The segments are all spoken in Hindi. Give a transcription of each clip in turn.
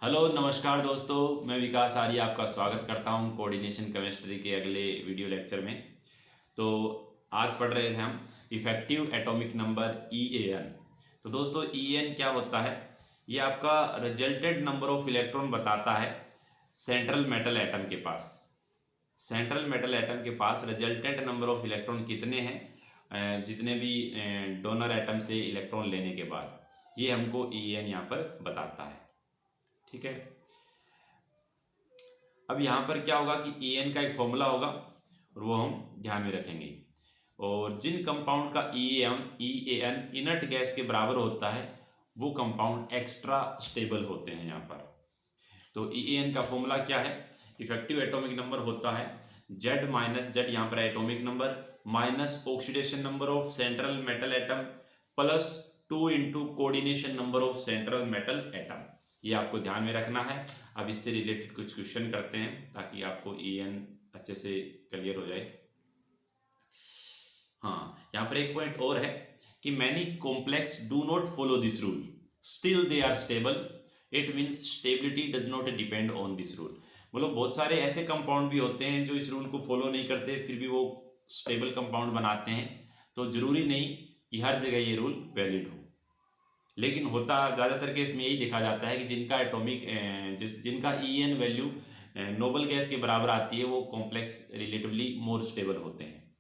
हेलो नमस्कार दोस्तों, मैं विकास आर्य आपका स्वागत करता हूं कोऑर्डिनेशन केमिस्ट्री के अगले वीडियो लेक्चर में। तो आज पढ़ रहे थे हम इफेक्टिव एटॉमिक नंबर EAN। तो दोस्तों EAN क्या होता है? ये आपका रिजल्टेड नंबर ऑफ इलेक्ट्रॉन बताता है सेंट्रल मेटल एटम के पास। सेंट्रल मेटल एटम के पास रिजल्टेंट नंबर ऑफ इलेक्ट्रॉन कितने हैं, जितने भी डोनर एटम से इलेक्ट्रॉन लेने के बाद, ये हमको EAN यहाँ पर बताता है। ठीक है। अब यहाँ पर क्या होगा कि EAN का एक फॉर्मूला होगा और वो हम ध्यान में रखेंगे। और जिन कंपाउंड का EAN इनर्ट गैस के बराबर होता है वो कंपाउंड एक्स्ट्रा स्टेबल होते हैं यहाँ पर। तो EAN का फॉर्मूला क्या है? इफेक्टिव एटॉमिक नंबर होता है Z माइनस Z, यहाँ पर atomic number, minus oxidation number of central metal atom plus 2 into coordination number of central metal atom. ये आपको ध्यान में रखना है। अब इससे रिलेटेड कुछ क्वेश्चन करते हैं ताकि आपको EAN अच्छे से क्लियर हो जाए। हाँ, यहाँ पर एक पॉइंट और है कि many complex do not follow this rule still they are stable, it means stability does not depend on this rule. मतलब बहुत सारे ऐसे कंपाउंड भी होते हैं जो इस रूल को फॉलो नहीं करते, फिर भी वो स्टेबल कंपाउंड बनाते हैं। तो जरूरी नहीं कि हर जगह ये रूल वैलिड हो, लेकिन होता ज़्यादातर केस में यही देखा जाता है कि जिनका EAN वैल्यू नोबल गैस के बराबर आती है वो कॉम्प्लेक्स रिलेटिवली मोर स्टेबल होते हैं।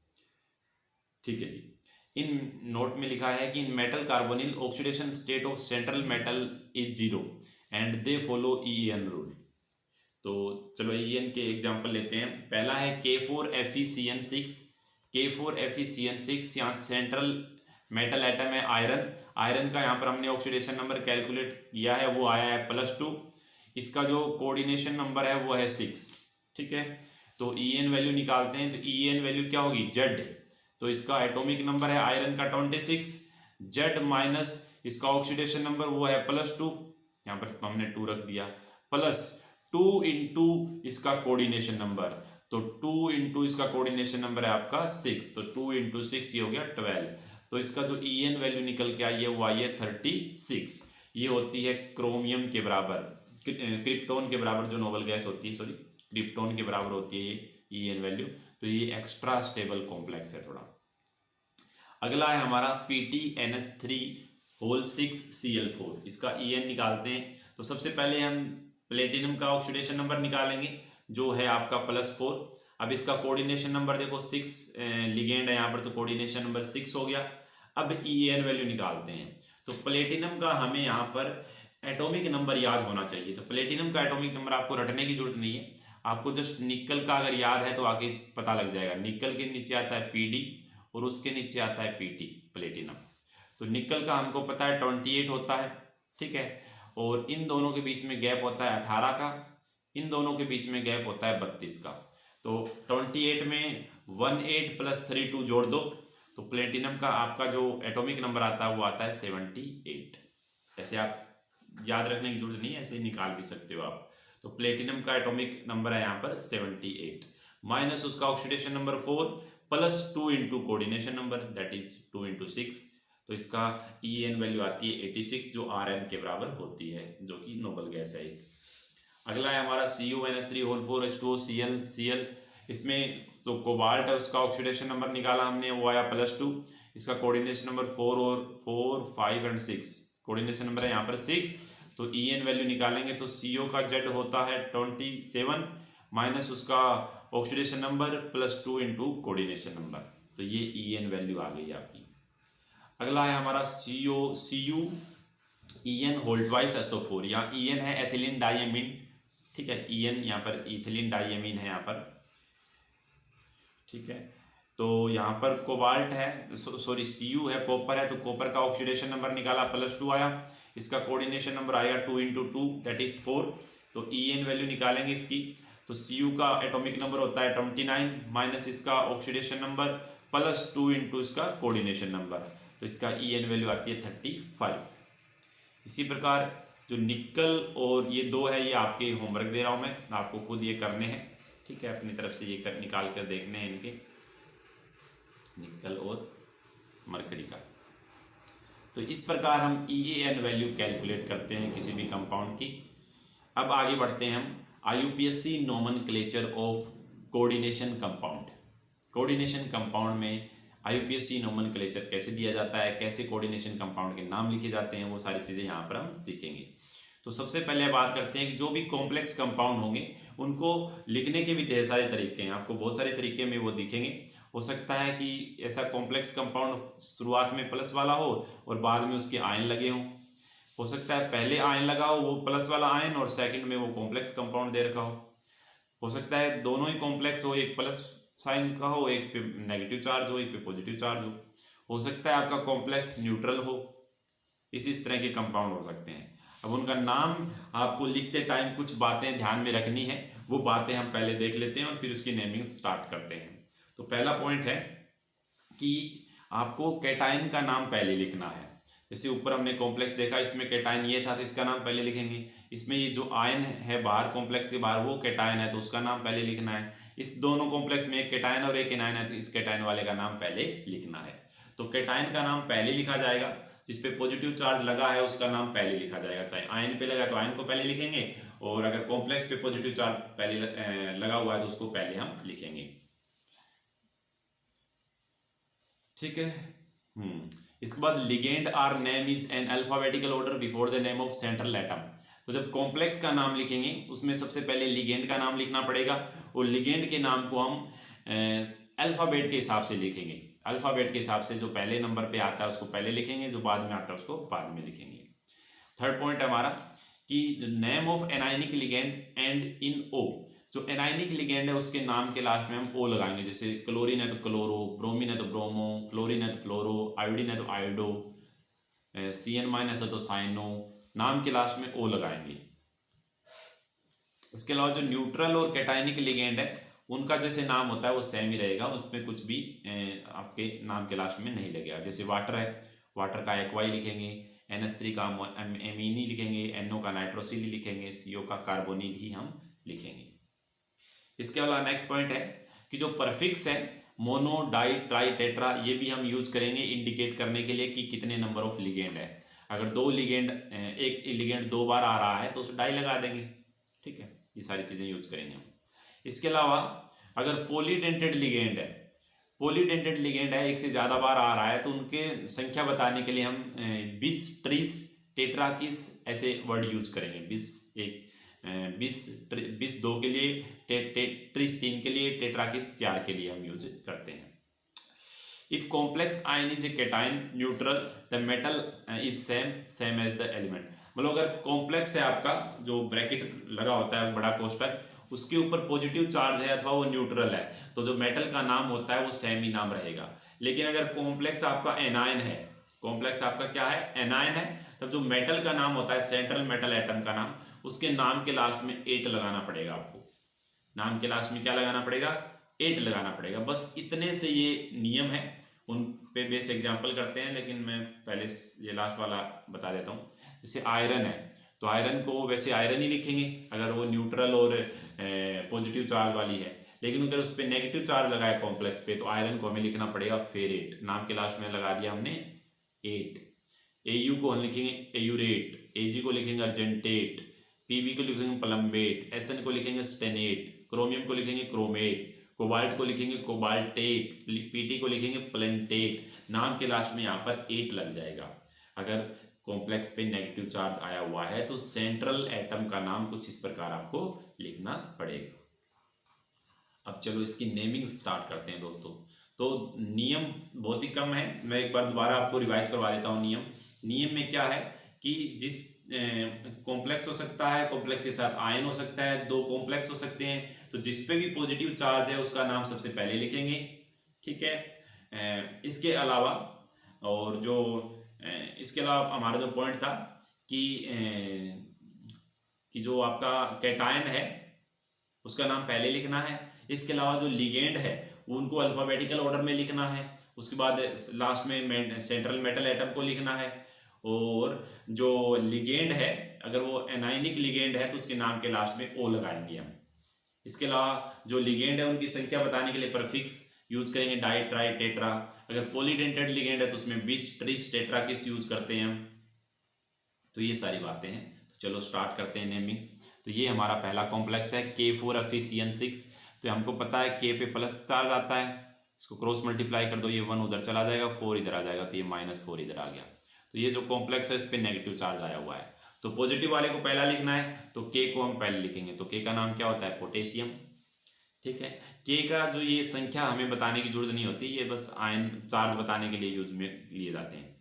ठीक है जी। इन नोट में लिखा है कि इन metal carbonyl oxidation state of central metal is 0 and they follow EAN rule. तो चलो EAN के एग्जाम्पल लेते हैं। पहला है K4FeCN6। K4FeCN6 यहाँ सेंट्रल मेटल एटम है आयरन का। यहाँ पर हमने ऑक्सीडेशन नंबर कैलकुलेट किया है, वो आया है +2। इसका जो कोऑर्डिनेशन नंबर है वो है 6। ठीक है। तो EAN वैल्यू निकालते हैं। तो EAN वैल्यू क्या होगी? Z। तो इसका एटॉमिक नंबर है आयरन का 26, Z माइनस इसका ऑक्सीडेशन नंबर वो है +2, यहाँ पर हमने 2 रख दिया, प्लस 2 इंटू इसका कोऑर्डिनेशन नंबर। तो 2 इंटू इसका कोऑर्डिनेशन नंबर है आपका 6, तो 2 इंटू 6 ये हो गया 12। तो इसका जो EAN वैल्यू निकल के आई है वो आई है 36। ये होती है क्रोमियम के बराबर, क्रिप्टोन के बराबर जो नोबल गैस होती है, सॉरी क्रिप्टोन के बराबर होती है ये EAN वैल्यू। तो ये एक्स्ट्रा स्टेबल कॉम्प्लेक्स है थोड़ा। अगला है हमारा PTNS3(6Cl4). इसका EAN निकालते हैं। तो सबसे पहले हम प्लेटिनम का ऑक्सीडेशन नंबर निकालेंगे जो है आपका +4। अब इसका कोऑर्डिनेशन नंबर देखो 6 लिगेंड है यहाँ पर, तो कोऑर्डिनेशन नंबर 6 हो गया। अब EAN वैल्यू निकालते हैं। तो प्लेटिनम का हमें यहाँ पर एटॉमिक नंबर याद होना चाहिए। तो प्लेटिनम का एटॉमिक नंबर आपको रटने की जरूरत नहीं है, आपको जस्ट निकल का अगर याद है तो आगे पता लग जाएगा। निकल के नीचे आता है PD और उसके नीचे आता है PT, प्लेटिनम। तो निकल का हमको पता है 28 होता है। ठीक है। और इन दोनों के बीच में गैप होता है 18 का, इन दोनों के बीच में गैप होता है 32 का। तो 28 में 18 + 32 जोड़ दो, तो प्लेटिनम का आपका जो एटॉमिक नंबर आता है वो आता है 78। ऐसे आप याद रखने की जरूरत नहीं है, ऐसे ही निकाल भी सकते हो आप। तो प्लेटिनम का एटॉमिक नंबर है यहाँ पर 78, माइनस उसका oxidation number 4 plus 2 into coordination number that is 2 into 6। तो इसका EAN वैल्यू आती है 86 जो Rn के बराबर होती है, जो कि नोबल गैस है। अगला है हमारा CuNS3(4H2OCl). इसमें जो कोबाल्ट है उसका ऑक्सीडेशन नंबर निकाला हमने, वो आया +2। इसका कोऑर्डिनेशन नंबर 4 और 4, 5 और 6, कोऑर्डिनेशन नंबर है यहाँ पर 6। तो EAN वैल्यू निकालेंगे तो CO का Z होता है 27 माइनस उसका oxidation number +2 into coordination number. तो ये EAN वैल्यू आ गई आपकी। अगला है हमारा CuEN(2)SO4। यहाँ EN है एथिलीन डाइएमीन। ठीक है। EN यहाँ पर इथिलीन डाइएमीन है यहाँ पर। ठीक है। तो यहाँ पर कोबाल्ट है, सॉरी Cu है, कॉपर है, तो कॉपर का ऑक्सीडेशन नंबर निकाला +2 आया। इसका कोऑर्डिनेशन नंबर आएगा 2 इंटू 2 दैट इज 4। तो EN वैल्यू निकालेंगे इसकी। तो Cu का एटॉमिक नंबर होता है 29 माइनस इसका ऑक्सीडेशन नंबर +2 इंटू इसका कोऑर्डिनेशन नंबर। तो इसका EN वैल्यू आती है 35। इसी प्रकार जो निकल और ये 2 है, ये आपके होमवर्क दे रहा हूँ मैं, आपको खुद ये करने हैं। ठीक है। अपनी तरफ से ये निकाल कर देखने हैं इनके, निकल और मरकरी का। तो इस प्रकार हम EAN वैल्यू कैलकुलेट करते हैं किसी भी कंपाउंड की। अब आगे बढ़ते हैं हम IUPAC nomenclature of coordination compound. Coordination compound में IUPAC नोमेनक्लेचर कैसे दिया जाता है, कैसे कोऑर्डिनेशन कंपाउंड के नाम लिखे जाते हैं, वो सारी चीज़ें यहाँ पर हम सीखेंगे। तो सबसे पहले बात करते हैं कि जो भी कॉम्प्लेक्स कंपाउंड होंगे उनको लिखने के भी ढेर सारे तरीके हैं, आपको बहुत सारे तरीके में वो दिखेंगे। हो सकता है कि ऐसा कॉम्प्लेक्स कंपाउंड शुरुआत में प्लस वाला हो और बाद में उसके आयन लगे हों। हो सकता है पहले आयन लगा हो वो प्लस वाला आयन और सेकंड में वो कॉम्प्लेक्स कंपाउंड दे रखा हो सकता है दोनों ही कॉम्प्लेक्स हो, एक प्लस साइन का हो, एक पे नेगेटिव चार्ज हो, एक पे पॉजिटिव चार्ज हो सकता है आपका कॉम्प्लेक्स न्यूट्रल हो। इस तरह के कंपाउंड हो सकते हैं। अब उनका नाम आपको लिखते टाइम कुछ बातें ध्यान में रखनी है, वो बातें हम पहले देख लेते हैं और फिर उसकी नेमिंग स्टार्ट करते हैं। तो पहला पॉइंट है कि आपको कैटायन का नाम पहले लिखना है। जैसे ऊपर हमने कॉम्प्लेक्स देखा, इसमें कैटायन ये था तो इसका नाम पहले लिखेंगे। इसमें ये जो आयन है बाहर कॉम्प्लेक्स के बाहर वो कैटायन है तो उसका नाम पहले लिखना है। इस दोनों कॉम्प्लेक्स में एक कैटायन और एक एनायन है तो इस कैटायन वाले का नाम पहले लिखना है। तो कैटायन का नाम पहले लिखा जाएगा, जिसपे पॉजिटिव चार्ज लगा है उसका नाम पहले लिखा जाएगा। चाहे आयन पे लगा तो आयन को पहले लिखेंगे और अगर कॉम्प्लेक्स पे पॉजिटिव चार्ज पहले लगा हुआ है तो उसको पहले हम लिखेंगे। ठीक है। इसके बाद ligand are name is in alphabetical order before the name of central atom. तो जब कॉम्प्लेक्स का नाम लिखेंगे उसमें सबसे पहले लिगेंड का नाम लिखना पड़ेगा और लिगेंड के नाम को हम अल्फाबेट के हिसाब से लिखेंगे। अल्फाबेट के हिसाब से जो पहले नंबर पे आता है उसको पहले लिखेंगे, जो बाद में आता है उसको बाद में लिखेंगे। थर्ड पॉइंट हमारा कि name of anionic ligand end in O. जो एनायनिक लिगेंड है उसके नाम के लास्ट में हम ओ लगाएंगे। जैसे क्लोरीन है तो क्लोरो, ब्रोमीन है तो ब्रोमो, फ्लोरीन है तो फ्लोरो, आयोडीन है तो आयोडो, CN- है तो साइनो, नाम के लास्ट में ओ लगाएंगे। इसके अलावा जो न्यूट्रल और कैटायनिक लिगेंड है उनका जैसे नाम होता है वो सेम ही रहेगा, उसमें कुछ भी आपके नाम के लास्ट में नहीं लगेगा। जैसे वाटर है, वाटर का एक्वाई लिखेंगे, NH3 का एमीनी लिखेंगे, NO का नाइट्रोसिल लिखेंगे, CO का कार्बोनिल ही हम लिखेंगे। इसके अलावा नेक्स्ट पॉइंट है कि जो परफिक्स है मोनो, डाई, ट्राई, टेट्रा, ये भी हम यूज करेंगे इंडिकेट करने के लिए कि कितने नंबर ऑफ लिगेंड है। अगर दो लिगेंड, एक लिगेंड 2 बार आ रहा है तो उसे डाई लगा देंगे। ठीक है, ये सारी चीजें यूज करेंगे हम। इसके अलावा अगर पॉलीडेंटेड लिगेंड है, पॉलीडेंटेड लिगेंड है एक से ज्यादा बार आ रहा है तो उनके संख्या बताने के लिए हम 20, 30, टेट्राकिस ऐसे वर्ड यूज करेंगे। 20 2 के लिए, 30 3 के लिए, टेट्राकिस 4 के लिए हम यूज करते हैं। If complex ion is a cation neutral, the metal is same as the element। मतलब अगर कॉम्प्लेक्स है आपका, जो ब्रैकेट लगा होता है बड़ा कोष्टक, उसके ऊपर पॉजिटिव चार्ज है अथवा वो न्यूट्रल है तो जो मेटल का नाम होता है वो सेम ही नाम रहेगा। लेकिन अगर कॉम्प्लेक्स आपका एनायन है, कॉम्प्लेक्स आपका क्या है, एनायन है, तब जो मेटल का नाम होता है, सेंट्रल मेटल एटम का नाम, उसके नाम के लास्ट में 8 लगाना पड़ेगा आपको। नाम के लास्ट में क्या लगाना पड़ेगा, 8 लगाना पड़ेगा। बस इतने से ये नियम है, उन पे बेस एग्जाम्पल करते हैं, लेकिन मैं पहले ये लास्ट वाला बता देता हूँ। जैसे आयरन है तो आयरन को वैसे आयरन ही लिखेंगे अगर वो न्यूट्रल और पॉजिटिव चार्ज वाली है, लेकिन अगर उस पर नेगेटिव चार्ज लगा है कॉम्प्लेक्स पे तो आयरन को हमें लिखना पड़ेगा फेरेट। नाम के लास्ट में लगा दिया हमने 8। AU को हम लिखेंगे एयूरेट, AG को लिखेंगे अर्जेंटेट, PB को लिखेंगे प्लम्बेट, SN को लिखेंगे स्टेनेट, क्रोमियम को लिखेंगे क्रोमेट, कोबाल्ट को लिखेंगे कोबाल्टेट, PT को लिखेंगे प्लेंटेट। नाम के लास्ट में यहाँ पर 8 लग जाएगा। अगर कॉम्प्लेक्स पे नेगेटिव चार्ज आया हुआ है तो सेंट्रल एटम का नाम कुछ इस प्रकार आपको लिखना पड़ेगा। अब चलो इसकी नेमिंग स्टार्ट करते हैं दोस्तों। तो नियम बहुत ही कम है, मैं एक बार दोबारा आपको रिवाइज करवा देता हूँ। नियम में क्या है कि जिस कॉम्प्लेक्स हो सकता है, कॉम्प्लेक्स के साथ आयन हो सकता है, 2 कॉम्प्लेक्स हो सकते हैं, तो जिस पे भी पॉजिटिव चार्ज है उसका नाम सबसे पहले लिखेंगे। ठीक है। इसके अलावा और जो इसके अलावा हमारा जो पॉइंट था कि जो आपका कैटायन है उसका नाम पहले लिखना है। इसके अलावा जो लिगेंड है उनको अल्फाबेटिकल ऑर्डर में लिखना है। उसके बाद लास्ट में सेंट्रल मेटल एटम को लिखना है। और जो लिगेंड है अगर वो एनायनिक लिगेंड है तो उसके नाम के लास्ट में ओ लगाएंगे हम। इसके अलावा जो लिगेंड है उनकी संख्या बताने के लिए परफिक्स यूज करेंगे, डाई, ट्राई, टेट्रा। अगर पॉलीडेंटेड लिगेंड है तो उसमें 20, 30, टेट्राकिस यूज करते हैं हम। तो ये सारी बातें हैं। तो चलो स्टार्ट करते हैं नेमिंग। तो ये हमारा पहला कॉम्प्लेक्स है K4FeCN6। तो हमको पता है K पे प्लस चार्ज आता है, इसको क्रॉस मल्टीप्लाई कर दो, ये 1 उधर चला जाएगा, 4 इधर आ जाएगा, तो ये -4 इधर आ गया। तो ये जो कॉम्प्लेक्स है इस पे नेगेटिव चार्ज आया हुआ है। तो पॉजिटिव वाले को पहला लिखना है, तो K को हम पहले लिखेंगे। तो K का नाम क्या होता है? पोटेशियम। ठीक है, K का जो ये संख्या हमें बताने की जरूरत नहीं होती, ये बस आयन चार्ज बताने के लिए यूज में लिए जाते हैं।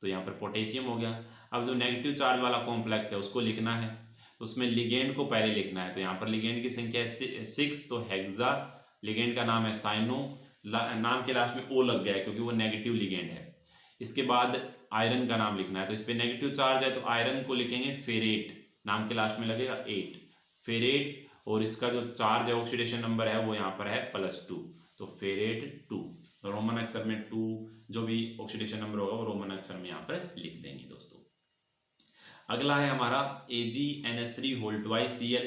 तो यहाँ पर पोटेशियम हो गया। अब जो नेगेटिव चार्ज वाला कॉम्प्लेक्स है उसको लिखना है, तो उसमें लिगेंड को पहले लिखना है। तो यहाँ पर लिगेंड की संख्या है 6, तो हेक्सा। लिगेंड का नाम है साइनो, नाम के लास्ट में ओ लग गया है क्योंकि वो नेगेटिव लिगेंड है। इसके बाद आयरन का नाम लिखना है, तो इस पर नेगेटिव चार्ज है तो आयरन को लिखेंगे फेरेट, नाम के लास्ट में लगेगा 8, फेरेट। और इसका जो चार्ज है ऑक्सीडेशन नंबर है वो यहाँ पर है +2, तो फेरेट 2। तो रोमन अक्षर में 2 जो भी ऑक्सीडेशन नंबर होगा वो रोमन अक्षर में यहाँ पर लिख देंगे दोस्तों। अगला है हमारा AgNH3 2Cl।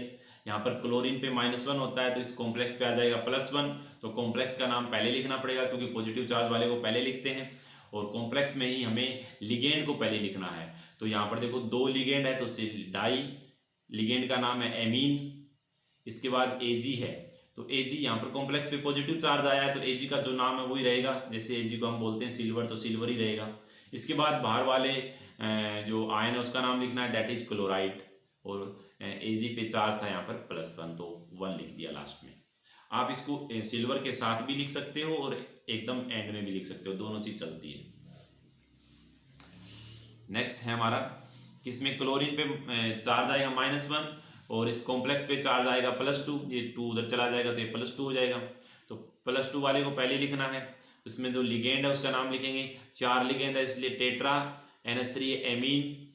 यहाँ पर क्लोरीन पे -1 होता है तो इस कॉम्प्लेक्स पे आ जाएगा +1। तो कॉम्प्लेक्स का नाम पहले लिखना पड़ेगा क्योंकि पॉजिटिव चार्ज वाले को पहले लिखते हैं, और कॉम्प्लेक्स में ही हमें लिगेंड को पहले लिखना है। तो यहाँ पर देखो 2 लिगेंड है, तो डाई लिगेंड का नाम है एमीन। इसके बाद Ag है, तो Ag यहाँ पर कॉम्प्लेक्स पे पॉजिटिव चार्ज आया है तो Ag का जो नाम है वही रहेगा, जैसे Ag को हम बोलते हैं सिल्वर, तो सिल्वर ही रहेगा। इसके बाद बाहर वाले जो आयन है उसका नाम लिखना है, दैट इज क्लोराइड। और Ag पे चार्ज था यहाँ पर +1, तो 1 लिख दिया लास्ट में। आप इसको सिल्वर के साथ भी लिख सकते हो और एकदम एंड में भी लिख सकते हो, दोनों चीज चलती है। नेक्स्ट है हमारा, किसमें क्लोरीन पे चार्ज आएगा -1 और इस कॉम्प्लेक्स पे चार्ज आएगा +2, ये 2 उधर चला जाएगा तो ये +2 हो जाएगा। तो +2 वाले को पहले लिखना है, इसमें जो लिगेंड है उसका नाम लिखेंगे। 4 लिगेंड है इसलिए टेट्रा, NH3 एमीन,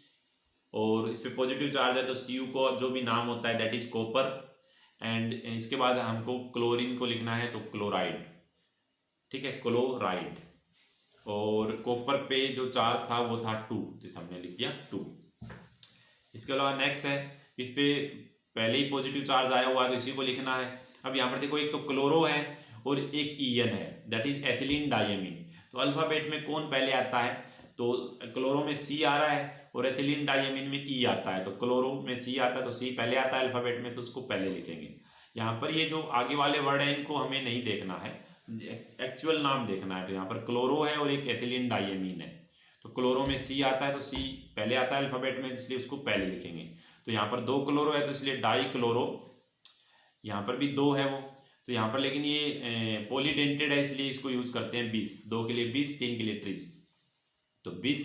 और इस पे पॉजिटिव चार्ज है तो Cu को जो भी नाम होता है दैट इज कॉपर। एंड इसके बाद हमको क्लोरीन को लिखना है तो क्लोराइड, ठीक है, क्लोराइड। और कॉपर पे जो चार्ज था वो था 2, तो इसे हमने लिख दिया 2। इसके अलावा नेक्स्ट है, इस पे पहले ही पॉजिटिव चार्ज आया हुआ है तो इसी को लिखना है। अब यहाँ पर देखो एक तो क्लोरो है और एक ईएन है, दैट इज एथिलीन डाइएमीन। तो अल्फाबेट में कौन पहले आता है? तो क्लोरो में C आ रहा है और एथिलीन डाइएमीन में E आता है। तो क्लोरो में C आता है तो C पहले आता है अल्फाबेट में, तो उसको पहले लिखेंगे। यहाँ पर ये जो आगे वाले वर्ड है इनको हमें नहीं देखना है, एक्चुअल नाम देखना है। तो यहाँ पर क्लोरो है और एक एथिलीन डाइएमीन है, तो क्लोरो में C आता है तो C पहले आता है अल्फाबेट में, इसलिए उसको पहले लिखेंगे। तो यहाँ पर 2 क्लोरो है तो इसलिए डाई क्लोरो, यहाँ पर भी 2 है वो, तो यहाँ पर लेकिन ये पॉलीडेंटेड है इसलिए इसको यूज करते हैं 20, 2 के लिए 20, 3 के लिए 30, तो 20।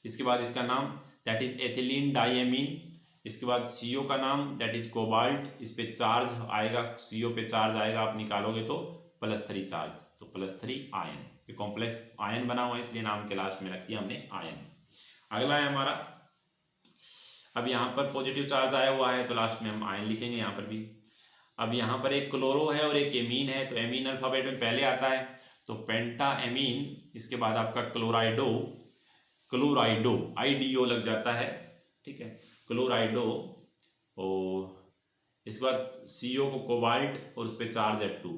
इसके बाद इसका नाम दैट इज एथिलीन डाइएमीन। इसके बाद CO का नाम दैट इज कोबाल्ट। इस पे चार्ज आएगा, CO पे चार्ज आएगा, आप निकालोगे तो +3 चार्ज, तो +3 आयन। ये कॉम्प्लेक्स आयन बना हुआ है इसलिए नाम के लास्ट में रख दिया हमने आयन। अगला है हमारा, अब यहाँ पर पॉजिटिव चार्ज आया हुआ है तो लास्ट में हम आयन लिखेंगे यहाँ पर भी। अब यहाँ पर एक क्लोरो है और एक एमीन है, तो एमीन अल्फाबेट में पहले आता है तो पेंटा एमीन। इसके बाद आपका क्लोराइडो, क्लोराइडो IDO लग जाता है, ठीक है, क्लोराइडो। और इसके बाद CO को कोबाल्ट और उस पर चार्ज है 2,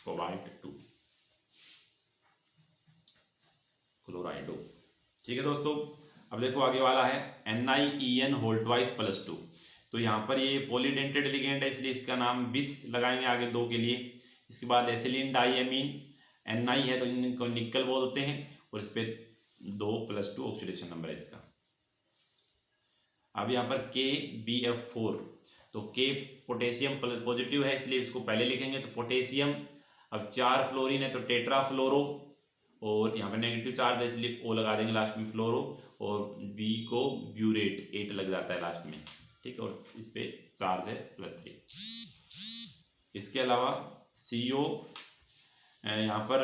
कोबाल्ट 2, क्लोराइडो। ठीक है दोस्तों, अब देखो आगे वाला है NiEN2+2। तो यहाँ पर ये पॉलीडेंटेड लिगेंड है इसलिए इसका नाम बिस लगाएंगे आगे 2 के लिए। इसके बाद एथिलीन डाइएमीन, Ni है तो इनको निकल बोलते हैं और इस पे 2+2 ऑक्सीडेशन नंबर है इसका। अब यहाँ पर KBF4, तो K पोटेशियम पॉजिटिव है इसलिए इसको पहले लिखेंगे तो पोटेशियम। अब 4 फ्लोरीन है तो टेट्रा फ्लोरो, और यहाँ पर नेगेटिव चार्ज है इसलिए O लगा देंगे लास्ट में फ्लोरो, और B को ब्यूरेट 8 लग जाता है लास्ट में, ठीक है, और इस पे चार्ज है +3। इसके अलावा CO, यहाँ पर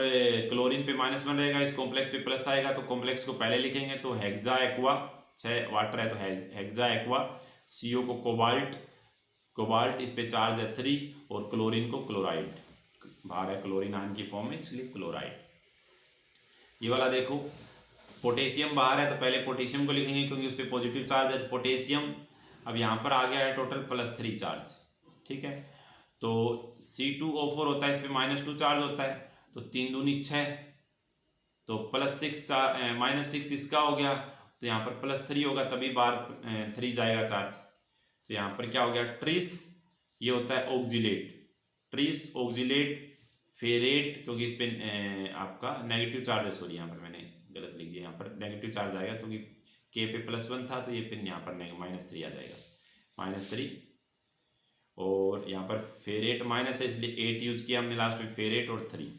क्लोरीन पे -1 रहेगा, इस कॉम्प्लेक्स पे प्लस आएगा तो कॉम्प्लेक्स को पहले लिखेंगे तो हेक्सा एक्वा, 6 वाटर है तो हेक्सा एक्वा। CO को कोबाल्ट, कोबाल्ट इस पे चार्ज है 3, और क्लोरीन को क्लोराइड, बाहर है क्लोरीन आयन की फॉर्म में इसलिए क्लोराइड। ये वाला देखो पोटेशियम बाहर है तो पहले पोटेशियम को लिखेंगे क्योंकि उस पर पॉजिटिव चार्ज है पोटेशियम। अब यहाँ पर आ गया है टोटल +3 चार्ज, ठीक है, तो C2O4 होता है, इस पर -2 चार्ज होता है, तो 3 दूनी 6, तो +6 -6 इसका हो गया, तो यहाँ पर +3 होगा तभी बाहर 3 जाएगा चार्ज। तो यहाँ पर क्या हो गया, ट्रिस ये होता है ऑक्जिलेट, ट्रिस ऑक्जिलेट फेरेट, क्योंकि इस पे आपका नेगेटिव चार्ज है, सॉरी यहाँ पर मैंने गलत लिख दिया, यहाँ पर नेगेटिव चार्ज आएगा क्योंकि के पे +1 था, तो ये फिर यहाँ पर -3 आ जाएगा, -3। और यहाँ पर फेरेट माइनस है इसलिए 8 यूज किया हमने लास्ट में, फेरेट और 3।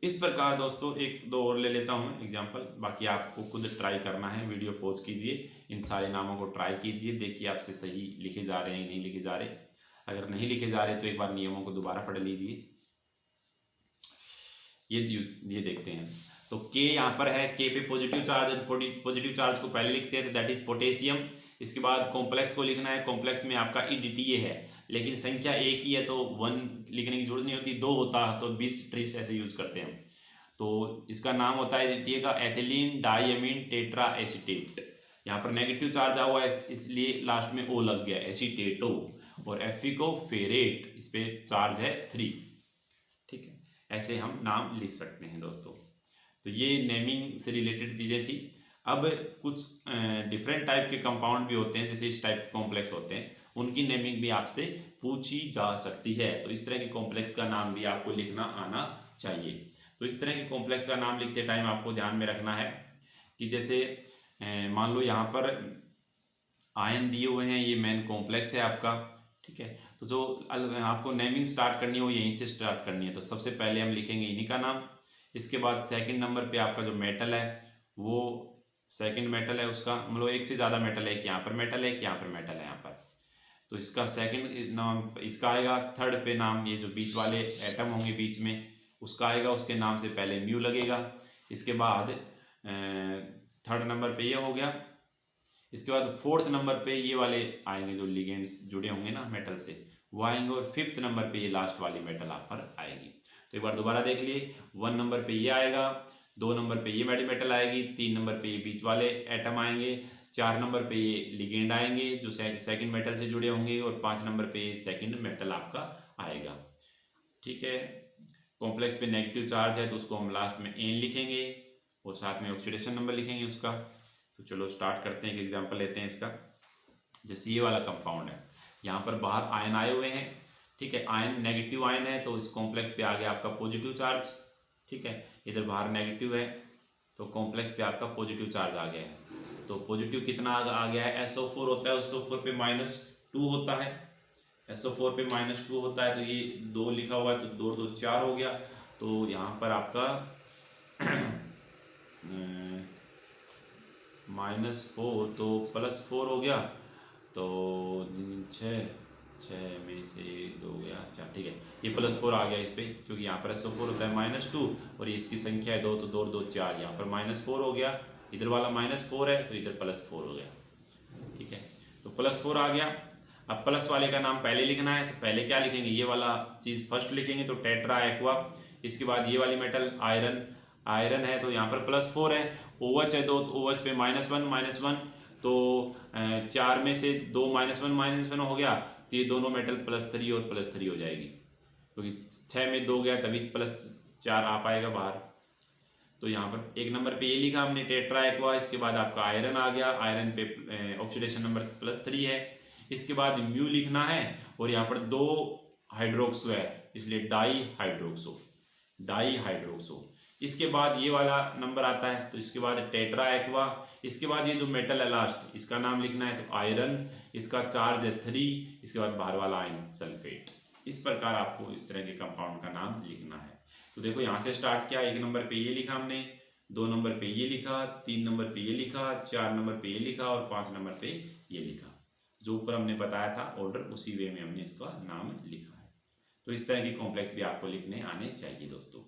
इस प्रकार दोस्तों एक दो और ले लेता हूँ एग्जांपल, बाकी आपको खुद ट्राई करना है, वीडियो पॉज कीजिए, इन सारे नामों को ट्राई कीजिए, देखिए आपसे सही लिखे जा रहे हैं नहीं लिखे जा रहे। अगर नहीं लिखे जा रहे तो एक बार नियमों को दोबारा पढ़ लीजिए। ये देखते हैं, तो के यहाँ पर है, के पे पॉजिटिव चार्ज है, तो पॉजिटिव चार्ज को पहले लिखते हैं, तो दैट इज पोटेशियम। इसके बाद कॉम्प्लेक्स को लिखना है, कॉम्प्लेक्स में आपका EDTA है, लेकिन संख्या एक ही है तो 1 लिखने की जरूरत नहीं होती, 2 होता तो 20 ट्रिस ऐसे यूज करते हैं। तो इसका नाम होता है EDTA का एथिलीन डाइअमीन टेट्रा एसीटेट। यहाँ पर नेगेटिव चार्ज आया हुआ है इसलिए लास्ट में O लग गया, एसीटेटो। और एफिको फेरेट, इस पे चार्ज है 3। ठीक है, ऐसे हम नाम लिख सकते हैं दोस्तों। तो ये नेमिंग से रिलेटेड चीज़ें थी। अब कुछ डिफरेंट टाइप के कंपाउंड भी होते हैं, जैसे इस टाइप के कॉम्प्लेक्स होते हैं, उनकी नेमिंग भी आपसे पूछी जा सकती है। तो इस तरह के कॉम्प्लेक्स का नाम भी आपको लिखना आना चाहिए। तो इस तरह के कॉम्प्लेक्स का नाम लिखते टाइम आपको ध्यान में रखना है कि जैसे मान लो यहाँ पर आयन दिए हुए हैं, ये मेन कॉम्प्लेक्स है आपका। ठीक है, तो जो आपको नेमिंग स्टार्ट करनी हो यहीं से स्टार्ट करनी है। तो सबसे पहले हम लिखेंगे इन्हीं का नाम, इसके बाद सेकंड नंबर पे आपका जो मेटल है वो सेकंड मेटल है, उसका मतलब एक से ज़्यादा मेटल है कि यहाँ पर मेटल है कि यहाँ पर मेटल है यहाँ पर, तो इसका सेकंड नाम इसका आएगा। थर्ड पे नाम, ये जो बीच वाले एटम होंगे बीच में उसका आएगा, उसके नाम से पहले म्यू लगेगा। इसके बाद थर्ड नंबर पे ये हो गया। इसके बाद फोर्थ नंबर पे ये वाले आएंगे जो लिगेंड्स जुड़े होंगे ना मेटल से, वो आएंगे। और फिफ्थ नंबर पे ये लास्ट वाली मेटल आप पर आएगी। तो एक बार दोबारा देख लिए, 1 नंबर पे ये आएगा, 2 नंबर पे ये मेटल आएगी, 3 नंबर पे ये बीच वाले एटम आएंगे, 4 नंबर पे ये लिगेंड आएंगे जो सेकंड मेटल से जुड़े होंगे, और 5 नंबर पे ये सेकंड मेटल आपका आएगा। ठीक है, कॉम्प्लेक्स पे नेगेटिव चार्ज है तो उसको हम लास्ट में एन लिखेंगे और साथ में ऑक्सीडेशन नंबर लिखेंगे उसका। तो चलो स्टार्ट करते हैं, एक एग्जांपल लेते हैं इसका। जैसे ये वाला कंपाउंड है, यहाँ पर बाहर आयन आए हुए हैं। ठीक है, आयन नेगेटिव आयन है तो इस कॉम्प्लेक्स पे आ गया आपका पॉजिटिव चार्ज। ठीक है, इधर बाहर नेगेटिव है तो कॉम्प्लेक्स पे आपका पॉजिटिव चार्ज आ गया है। तो पॉजिटिव कितना आ गया है, SO4 होता है, SO4 पे -2 होता है, SO4 पे -2 होता है। तो ये 2 लिखा हुआ है तो 2 2 4 हो गया। तो यहाँ पर आपका -4 तो +4 हो गया, तो 6 में से 2 गया। अच्छा ठीक है, ये +4 आ गया इस पे, क्योंकि यहाँ पर SO4 होता है -2 और ये इसकी संख्या है 2, तो 2 2 4, यहाँ पर -4 हो गया, इधर वाला -4 है तो इधर +4 हो गया। ठीक है, तो +4 आ गया। अब प्लस वाले का नाम पहले लिखना है, तो पहले क्या लिखेंगे, ये वाला चीज़ फर्स्ट लिखेंगे, तो टेट्रा एक्वा। इसके बाद ये वाली मेटल आयरन है तो यहाँ पर +4 है। OH है 2 तो OH पे -1 तो 4 में से 2 -1 हो गया, तो ये दोनों मेटल +3 और +3 हो जाएगी, क्योंकि 6 में 2 गया तभी +4 आ पाएगा बाहर। तो यहाँ पर एक नंबर पे ये लिखा हमने टेट्रा एक्वा। इसके बाद आपका आयरन आ गया, आयरन पे ऑक्सीडेशन नंबर +3 है। इसके बाद म्यू लिखना है और यहाँ पर 2 हाइड्रोक्सो है इसलिए डाई हाइड्रोक्सो। इसके बाद ये वाला नंबर आता है तो इसके बाद टेट्रा एक्वा। इसके बाद ये जो मेटल है लास्ट, इसका नाम लिखना है, तो आयरन, इसका चार्ज है 3। इसके बाद बाहर वाला आयन सल्फेट। इस प्रकार आपको इस तरह के कंपाउंड का नाम लिखना है। तो देखो यहाँ से स्टार्ट किया, 1 नंबर पे ये लिखा हमने, 2 नंबर पे ये लिखा, 3 नंबर पे ये लिखा, 4 नंबर पे ये लिखा और 5 नंबर पे ये लिखा। जो ऊपर हमने बताया था ऑर्डर, उसी वे में हमने इसका नाम लिखा है। तो इस तरह की कॉम्प्लेक्स भी आपको लिखने आने चाहिए दोस्तों।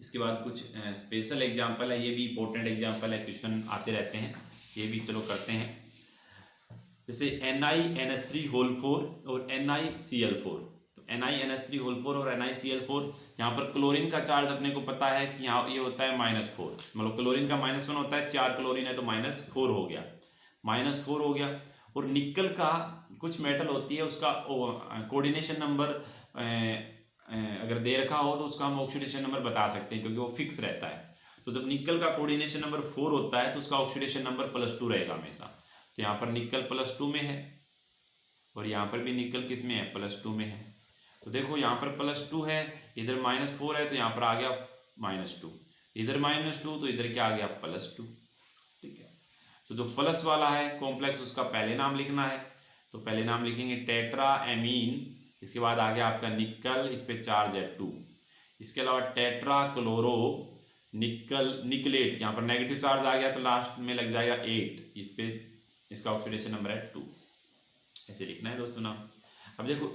इसके बाद कुछ स्पेशल एग्जांपल है, ये भी इंपॉर्टेंट एग्जांपल है, क्वेश्चन आते रहते हैं, ये भी चलो करते हैं। जैसे NiNH3 और NiCl4। तो NiNH3 और NiCl4, यहाँ पर क्लोरीन का चार्ज अपने को पता है कि यहाँ ये होता है -4, मतलब क्लोरीन का -1 होता है, 4 क्लोरीन है तो -4 हो गया, -4 हो गया। और निकल का कुछ मेटल होती है उसका कोऑर्डिनेशन नंबर अगर दे रखा हो तो उसका हम ऑक्सीडेशन नंबर बता सकते हैं, क्योंकि वो फिक्स रहता है। तो जब निकल का कोऑर्डिनेशन नंबर 4 होता है तो उसका ऑक्सीडेशन नंबर +2 रहेगा हमेशा। तो यहाँ पर निकल +2 में है और यहाँ पर भी निकल किस में है, +2 में है। तो देखो यहाँ पर +2 है, इधर -4 है, तो यहाँ पर आ गया -2, इधर -2 तो इधर क्या आ गया, +2। ठीक है, तो जो प्लस वाला है कॉम्प्लेक्स उसका पहले नाम लिखना है, तो पहले नाम लिखेंगे टेट्रा एमीन, इसके बाद आ गया आपका निकल, इस पे चार्ज है 2। इसके अलावा टेट्रा क्लोरो निकलेट, यहाँ पर नेगेटिव चार्ज आ गया तो लास्ट में लग जाएगा 8, इस पे इसका ऑक्सीडेशन नंबर है 2। ऐसे लिखना है दोस्तों नाम। अब देखो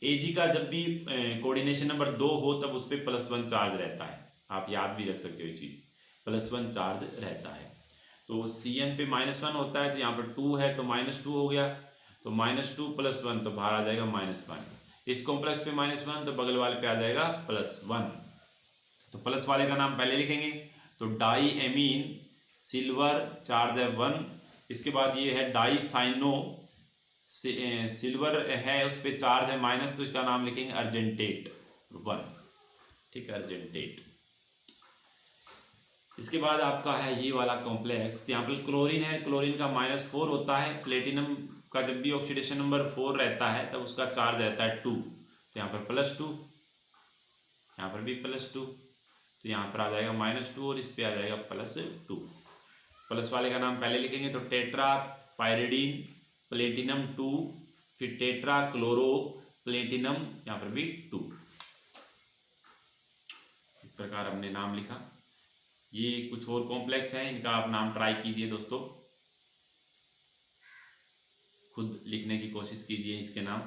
एजी का जब भी कोऑर्डिनेशन नंबर 2 हो तब उस पर +1 चार्ज रहता है, आप याद भी रख सकते हो ये चीज, +1 चार्ज रहता है। तो CN पे -1 होता है, तो यहाँ पर 2 है तो -2 हो गया, तो -2 + 1 तो बाहर आ जाएगा -1। इस कॉम्प्लेक्स पे -1 तो बगल वाले पे आ जाएगा +1। तो प्लस वाले का नाम पहले लिखेंगे, तो डाई एमीन सिल्वर चार्ज है 1। इसके बाद ये है डाई साइनो सिल्वर है उस पर चार्ज है -, तो इसका नाम लिखेंगे अर्जेंटेट 1। ठीक है, अर्जेंटेट। इसके बाद आपका है ये वाला कॉम्प्लेक्स, यहाँ पर क्लोरीन है, क्लोरीन का -4 होता है, प्लेटिनम का जब भी ऑक्सीडेशन नंबर 4 रहता है तब उसका चार्ज रहता है 2, तो यहाँ पर +2, यहाँ पर भी +2, तो यहाँ पर आ जाएगा -2 और इस पे आ जाएगा +2। प्लस वाले का नाम पहले लिखेंगे, तो टेट्रा पायरिडीन प्लेटिनम 2, फिर टेट्रा क्लोरो प्लेटिनम, यहाँ पर भी 2। इस प्रकार हमने नाम लिखा। ये कुछ और कॉम्प्लेक्स हैं, इनका आप नाम ट्राई कीजिए दोस्तों, खुद लिखने की कोशिश कीजिए इसके नाम।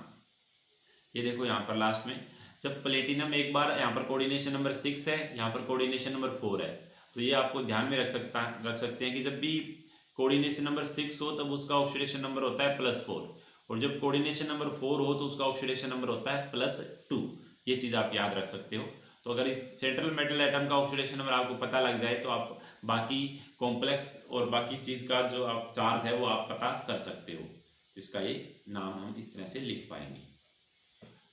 ये देखो यहाँ पर लास्ट में जब प्लेटिनम एक बार यहाँ पर कोऑर्डिनेशन नंबर 6 है, यहाँ पर कोऑर्डिनेशन नंबर 4 है, तो ये आपको ध्यान में रख सकते हैं कि जब भी कोऑर्डिनेशन नंबर 6 हो तब उसका ऑक्सीडेशन नंबर होता है +4, और जब कोऑर्डिनेशन नंबर 4 हो तो उसका ऑक्सीडेशन नंबर होता है +2। ये चीज़ आप याद रख सकते हो। तो अगर इस सेंट्रल मेटल एटम का ऑक्सीडेशन नंबर आपको पता लग जाए तो आप बाकी कॉम्प्लेक्स और बाकी चीज़ का जो आप चार्ज है वो आप पता कर सकते हो। तो इसका ये नाम हम इस तरह से लिख पाएंगे।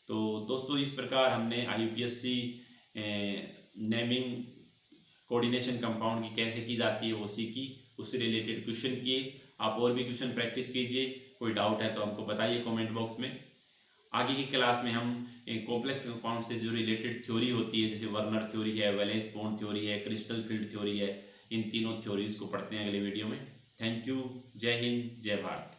तो दोस्तों इस प्रकार हमने IUPAC नेमिंग कोऑर्डिनेशन कंपाउंड की कैसे की जाती है वो सीखी, उससे रिलेटेड क्वेश्चन किए। आप और भी क्वेश्चन प्रैक्टिस कीजिए, कोई डाउट है तो हमको बताइए कमेंट बॉक्स में। आगे की क्लास में हम कॉम्प्लेक्स कंपाउंड से जो रिलेटेड थ्योरी होती है, जैसे वर्नर थ्योरी है, वैलेंस बॉन्ड थ्योरी है, क्रिस्टल फील्ड थ्योरी है, इन तीनों थ्योरीज को पढ़ते हैं अगले वीडियो में। Thank you. जय हिंद, जय भारत।